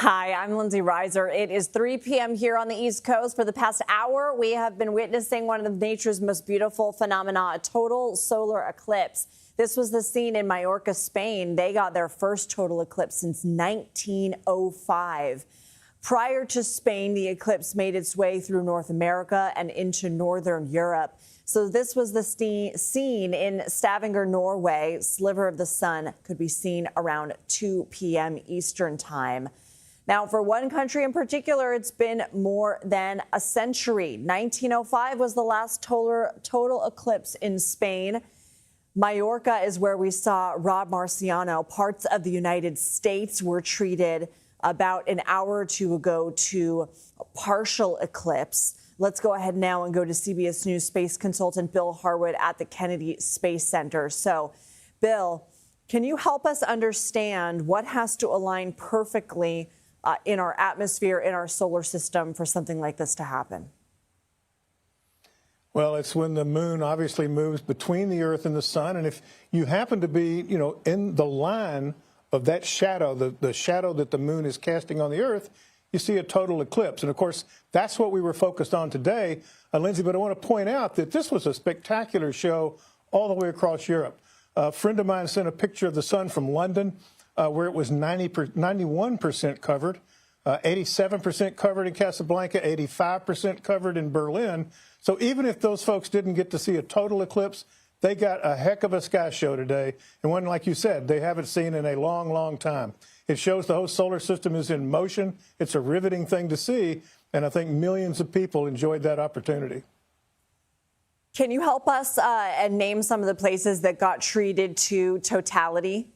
Hi, I'm Lindsay Reiser. It is 3 p.m. here on the East Coast. For the past hour, we have been witnessing one of nature's most beautiful phenomena, a total solar eclipse. This was the scene in Mallorca, Spain. They got their first total eclipse since 1905. Prior to Spain, the eclipse made its way through North America and into Northern Europe. So this was the scene in Stavanger, Norway. Sliver of the sun could be seen around 2 p.m. Eastern time. Now, for one country in particular, it's been more than a century. 1905 was the last total eclipse in Spain. Mallorca is where we saw Rob Marciano. Parts of the United States were treated about an hour or two ago to a partial eclipse. Let's go ahead now and go to CBS News space consultant Bill Harwood at the Kennedy Space Center. So, Bill, can you help us understand what has to align perfectly in our atmosphere, in our solar system for something like this to happen? Well, it's when the moon obviously moves between the Earth and the sun. And if you happen to be, in the line of that shadow, the shadow that the moon is casting on the Earth, you see a total eclipse. And, of course, that's what we were focused on today, Lindsay. But I want to point out that this was a spectacular show all the way across Europe. A friend of mine sent a picture of the sun from London, where it was 91% covered, 87% covered in Casablanca, 85% covered in Berlin. So even if those folks didn't get to see a total eclipse, they got a heck of a sky show today, and one, like you said, they haven't seen in a long, long time. It shows the whole solar system is in motion. It's a riveting thing to see, and I think millions of people enjoyed that opportunity. Can you help us and name some of the places that got treated to totality?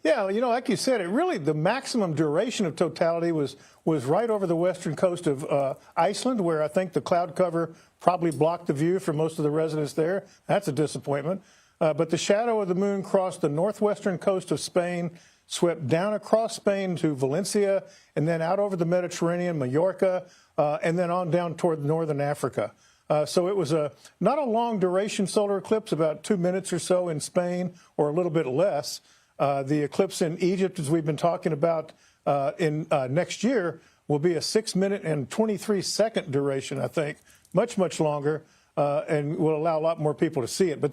Yeah, like you said, the maximum duration of totality was right over the western coast of Iceland, where I think the cloud cover probably blocked the view for most of the residents there. That's a disappointment. But the shadow of the moon crossed the northwestern coast of Spain, swept down across Spain to Valencia, and then out over the Mediterranean, Mallorca, and then on down toward northern Africa. So it was not a long duration solar eclipse, about 2 minutes or so in Spain, or a little bit less. The eclipse in Egypt, as we've been talking about in next year, will be a 6-minute and 23-second duration, I think, much, much longer, and will allow a lot more people to see it. But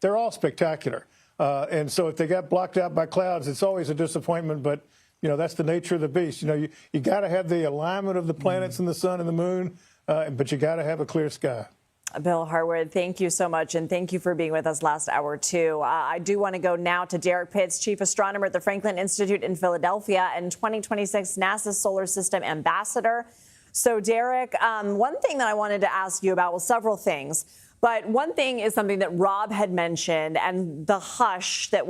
they're all spectacular. And so if they got blocked out by clouds, it's always a disappointment. But, that's the nature of the beast. You got to have the alignment of the planets and the sun and the moon, but you got to have a clear sky. Bill Harwood, thank you so much, and thank you for being with us last hour, too. I do want to go now to Derrick Pitts, chief astronomer at the Franklin Institute in Philadelphia and 2026 NASA Solar System ambassador. So, Derrick, one thing that I wanted to ask you about, well, several things, but one thing is something that Rob had mentioned, and the hush that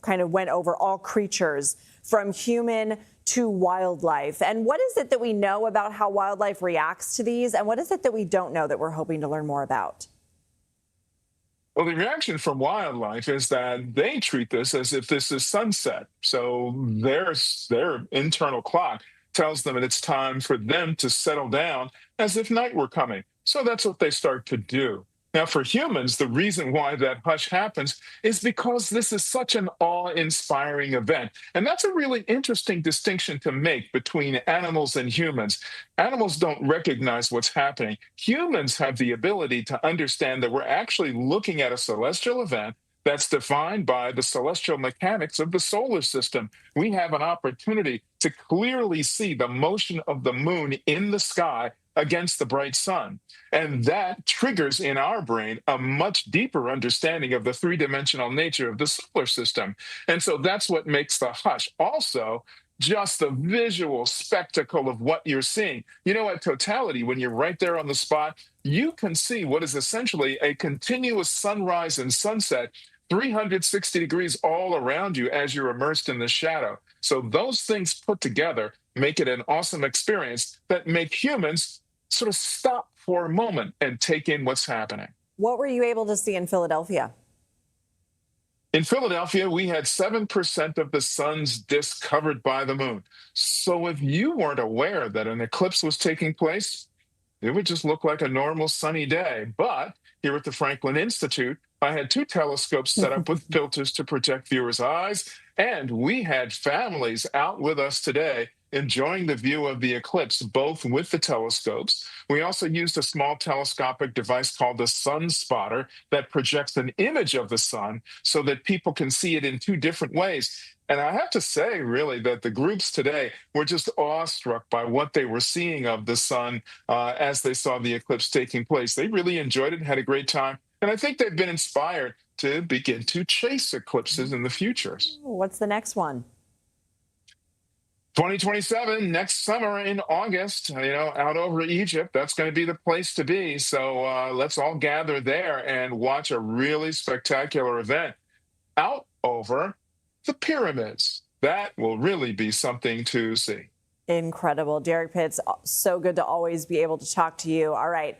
kind of went over all creatures, from human to wildlife. And what is it that we know about how wildlife reacts to these? And what is it that we don't know that we're hoping to learn more about? Well, the reaction from wildlife is that they treat this as if this is sunset. So their internal clock tells them that it's time for them to settle down as if night were coming. So that's what they start to do. Now, for humans, the reason why that hush happens is because this is such an awe-inspiring event. And that's a really interesting distinction to make between animals and humans. Animals don't recognize what's happening. Humans have the ability to understand that we're actually looking at a celestial event that's defined by the celestial mechanics of the solar system. We have an opportunity to clearly see the motion of the moon in the sky against the bright sun. And that triggers in our brain a much deeper understanding of the three-dimensional nature of the solar system. And so that's what makes the hush. Also, just the visual spectacle of what you're seeing. At totality, when you're right there on the spot, you can see what is essentially a continuous sunrise and sunset 360 degrees all around you as you're immersed in the shadow. So those things put together make it an awesome experience that make humans sort of stop for a moment and take in what's happening. What were you able to see in Philadelphia? In Philadelphia, we had 7% of the sun's disk covered by the moon. So if you weren't aware that an eclipse was taking place, it would just look like a normal sunny day. But here at the Franklin Institute, I had 2 telescopes set up with filters to protect viewers' eyes, and we had families out with us today enjoying the view of the eclipse, both with the telescopes. We also used a small telescopic device called the sun spotter that projects an image of the sun so that people can see it in 2 different ways. And I have to say, really, that the groups today were just awestruck by what they were seeing of the sun as they saw the eclipse taking place. They really enjoyed it and had a great time. And I think they've been inspired to begin to chase eclipses in the future. What's the next one? 2027, next summer in August, out over Egypt. That's going to be the place to be. So let's all gather there and watch a really spectacular event out over the pyramids. That will really be something to see. Incredible. Derrick Pitts, so good to always be able to talk to you. All right.